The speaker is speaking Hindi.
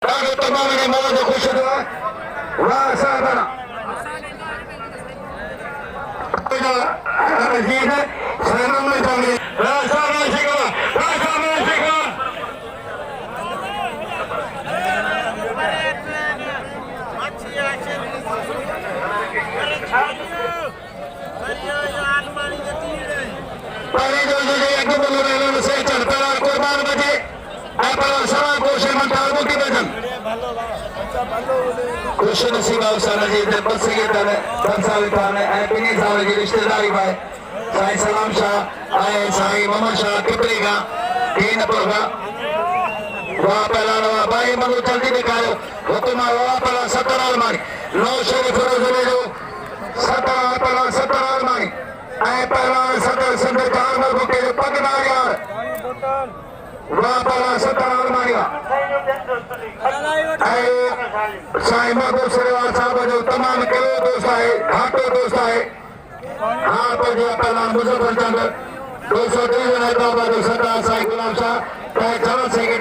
ताकि तमाम ने मौज खुश हुआ वाह साहब जी है सलाम में जाने राजा शिका पहले जो एक बोलो रेलो से चढ़ता कुर्बान बजे अपना सवा कोशे मन तारबो की बजन खुश नसीब अवसर जी ते बस ये तरह बंसा विठाने ए बिनी साल जी रिश्तेदारी भाई साईं सलाम शाह आए साईं मोहम्मद शाह किपरी का तीन पुरगा वाह पहला नवा भाई मनु जल्दी दिखाओ हुक्म वाह पहला 17 आलमारी नौ शरीफ रोज़ले जो 17 पहला 17 आलमारी आए पहला 17 संदर कार में बुके पगना यार वाह पहला 17 आलमारी आए साईं महबूब सरेवाल साहब जो तमाम किलो दोस्त है घाटो दोस्त है हाँ पर जो पहला मुजफ्फर चंद 203 हैदराबाद 17 साईं गुलाम शाह 4 सेक्रेटरी